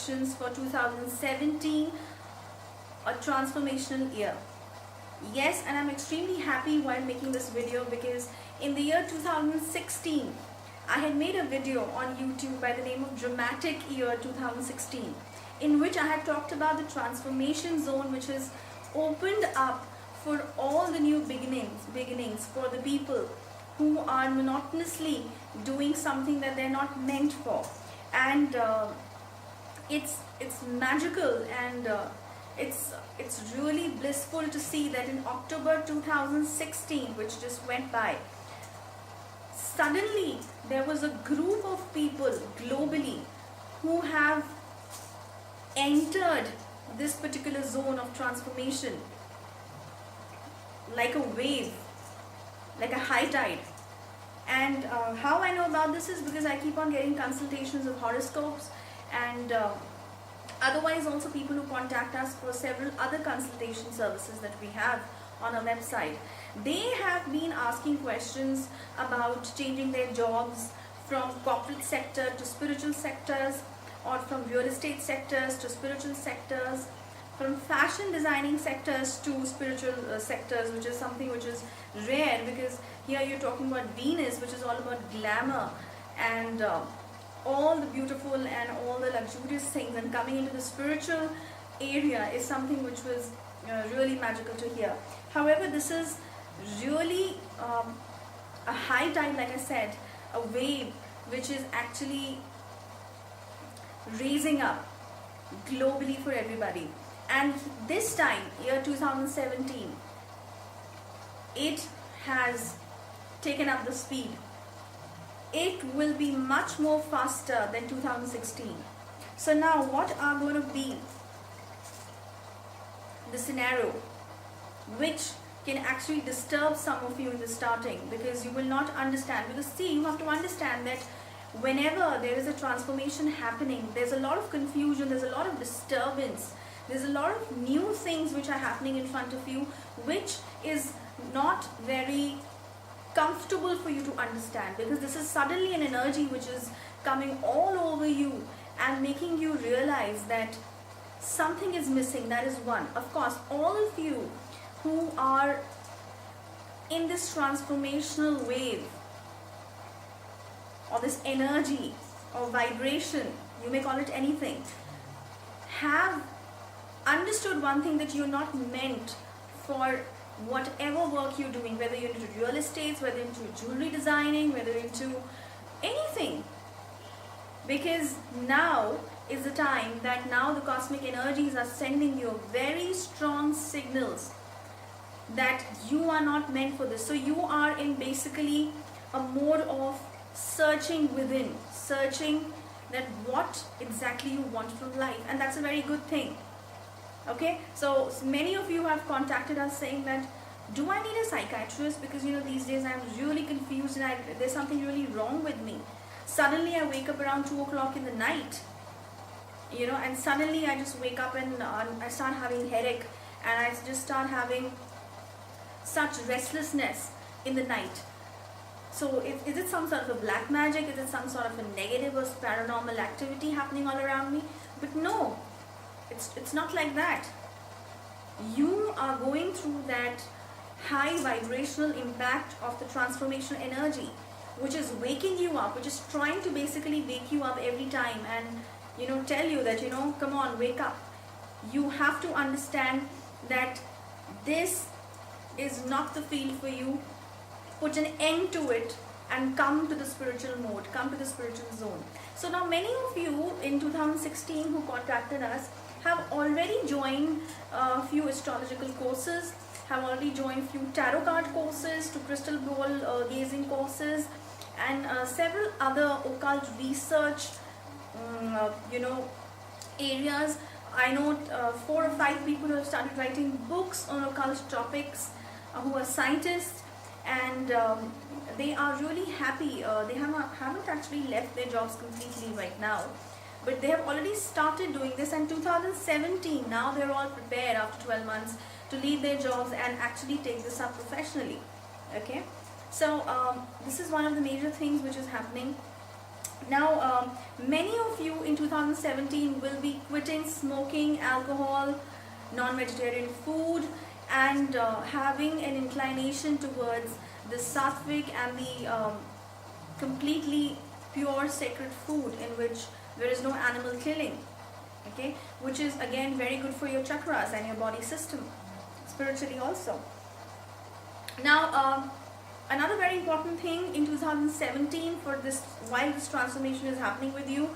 predictions for 2017, a transformational year. Yes, and I'm extremely happy while making this video, because in the year 2016 I had made a video on YouTube by the name of Dramatic Year 2016, in which I had talked about the transformation zone, which is opened up for all the new beginnings for the people who are monotonously doing something that they're not meant for. And it's magical, and it's really blissful to see that in October 2016, which just went by, suddenly there was a group of people globally who have entered this particular zone of transformation like a wave, like a high tide. And how I know about this is because I keep on getting consultations of horoscopes, and otherwise also people who contact us for several other consultation services that we have on our website. They have been asking questions about changing their jobs from corporate sector to spiritual sectors, or from real estate sectors to spiritual sectors, from fashion designing sectors to spiritual sectors, which is something which is rare, because here you're talking about Venus, which is all about glamour and all the beautiful and all the luxurious things, and coming into the spiritual area is something which was really magical to hear. However, this is really a high tide, like I said, a wave which is actually raising up globally for everybody. And this time, year 2017, it has taken up the speed. It will be much more faster than 2016. So now what are going to be the scenario which can actually disturb some of you in the starting, because you will not understand. Because see, you have to understand that whenever there is a transformation happening, there's a lot of confusion, there's a lot of disturbance, there's a lot of new things which are happening in front of you, which is not very comfortable for you to understand, because this is suddenly an energy which is coming all over you and making you realize that something is missing. That is one. Of course, all of you who are in this transformational wave, or this energy or vibration, you may call it anything, have understood one thing, that you're not meant for whatever work you're doing, whether you're into real estate, whether into jewelry designing, whether into anything. Because now is the time that now the cosmic energies are sending you very strong signals that you are not meant for this. So you are in basically a mode of searching within, searching that what exactly you want from life, and that's a very good thing. Okay, so many of you have contacted us saying that, do I need a psychiatrist, because these days I'm really confused and there's something really wrong with me. Suddenly I wake up around 2 o'clock in the night, and suddenly I just wake up and I start having headache, and I just start having such restlessness in the night. So is it some sort of a black magic? Is it some sort of a negative or paranormal activity happening all around me? But no, it's not like that. You are going through that high vibrational impact of the transformation energy, which is waking you up, which is trying to basically wake you up every time and tell you that come on, wake up. You have to understand that this is not the field for you. Put an end to it and come to the spiritual mode, come to the spiritual zone. So now many of you in 2016 who contacted us have already joined a few astrological courses, have already joined a few tarot card courses, to crystal ball gazing courses, and several other occult research areas. I know 4 or 5 people who have started writing books on occult topics, who are scientists, and they are really happy. They haven't actually left their jobs completely right now, but they have already started doing this. And 2017, now they're all prepared after 12 months to leave their jobs and actually take this up professionally. Okay, so this is one of the major things which is happening Now, many of you in 2017 will be quitting smoking, alcohol, non-vegetarian food, and having an inclination towards the sattvic and the completely pure sacred food in which there is no animal killing, okay, which is again very good for your chakras and your body system, spiritually also. Now, another very important thing in 2017 for this, while this transformation is happening with you,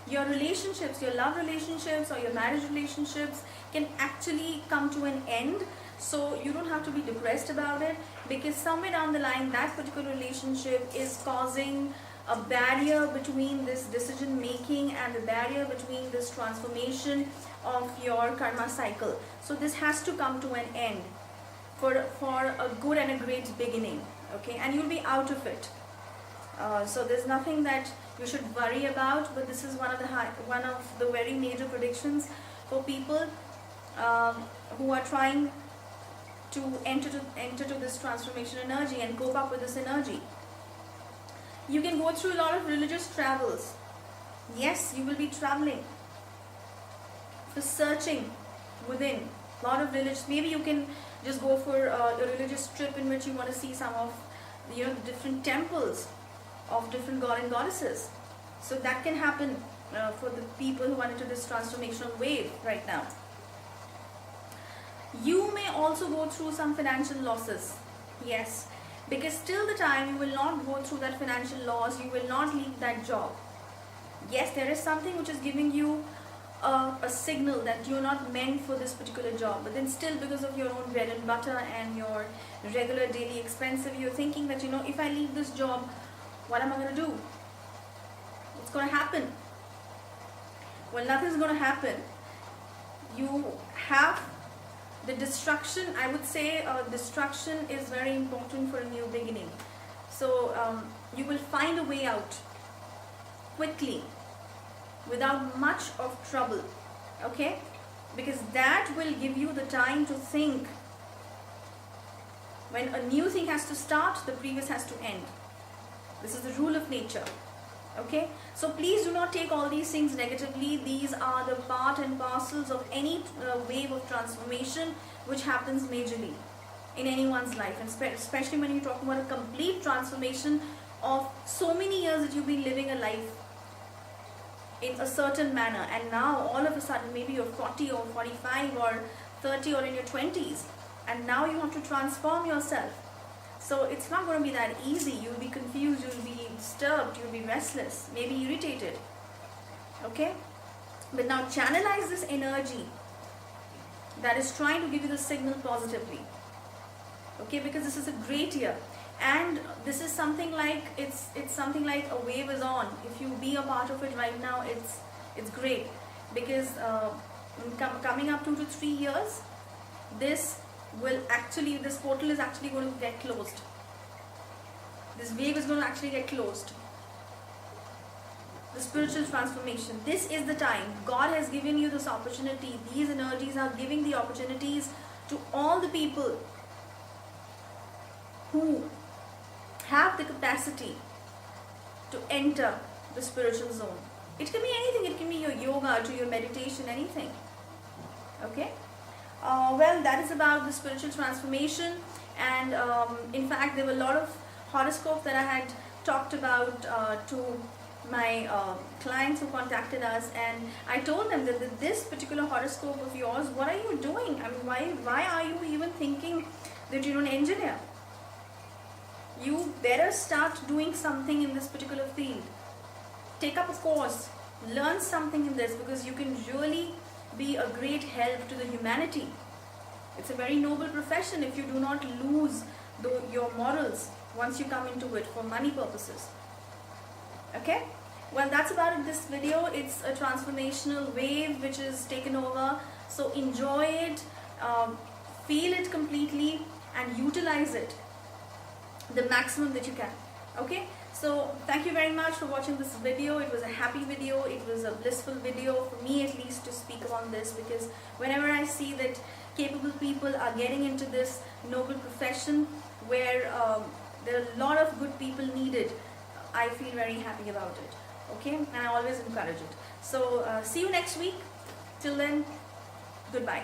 your relationships, your love relationships or your marriage relationships can actually come to an end. So you don't have to be depressed about it, because somewhere down the line that particular relationship is causing a barrier between this decision making and the barrier between this transformation of your karma cycle. So this has to come to an end for a good and a great beginning, okay, and you'll be out of it. So there's nothing that you should worry about, but this is one of the very major predictions for people who are trying to enter to this transformation energy and cope up with this energy. You can go through a lot of religious travels. Yes, you will be traveling for searching within a lot of religious. Maybe you can just go for a religious trip in which you want to see some of the different temples of different god and goddesses. So that can happen for the people who are into this transformational wave right now. You may also go through some financial losses. Yes, because till the time you will not go through that financial loss, you will not leave that job. Yes, there is something which is giving you a signal that you're not meant for this particular job, but then still, because of your own bread and butter and your regular daily expensive, you're thinking that, if I leave this job, what am I going to do? What's going to happen? Well, nothing's going to happen. You have the destruction. I would say destruction is very important for a new beginning. So you will find a way out quickly without much of trouble, okay, because that will give you the time to think. When a new thing has to start, the previous has to end. This is the rule of nature, okay. So please do not take all these things negatively. These are the part and parcels of any wave of transformation which happens majorly in anyone's life, and especially when you talk about a complete transformation of so many years that you've been living a life in a certain manner, and now all of a sudden maybe you're 40 or 45 or 30 or in your 20s, and now you have to transform yourself. So it's not going to be that easy. You'll be confused, you'll be disturbed, you'll be restless, maybe irritated, okay. But now channelize this energy that is trying to give you the signal positively, okay, because this is a great year. And this is something like, it's something like a wave is on. If you be a part of it right now, it's great, because coming up 2 to 3 years, this portal is actually going to get closed. This wave is going to actually get closed. The spiritual transformation. This is the time. God has given you this opportunity. These energies are giving the opportunities to all the people who have the capacity to enter the spiritual zone. It can be anything. It can be your yoga, to your meditation, anything, okay. Well, that is about the spiritual transformation. And in fact, there were a lot of horoscopes that I had talked about to my clients who contacted us, and I told them that this particular horoscope of yours, what are you doing? I mean, why are you even thinking that you're an engineer? You better start doing something in this particular field. Take up a course, learn something in this, because you can really be a great help to the humanity. It's a very noble profession if you do not lose your morals once you come into it for money purposes. Okay? Well, that's about it, this video. It's a transformational wave which is taken over. So enjoy it, feel it completely, and utilize it the maximum that you can. Okay? So thank you very much for watching this video. It was a happy video. It was a blissful video for me, at least, to speak on this, because whenever I see that capable people are getting into this noble profession where there are a lot of good people needed, I feel very happy about it. okay, and I always encourage it. So see you next week. Till then, goodbye.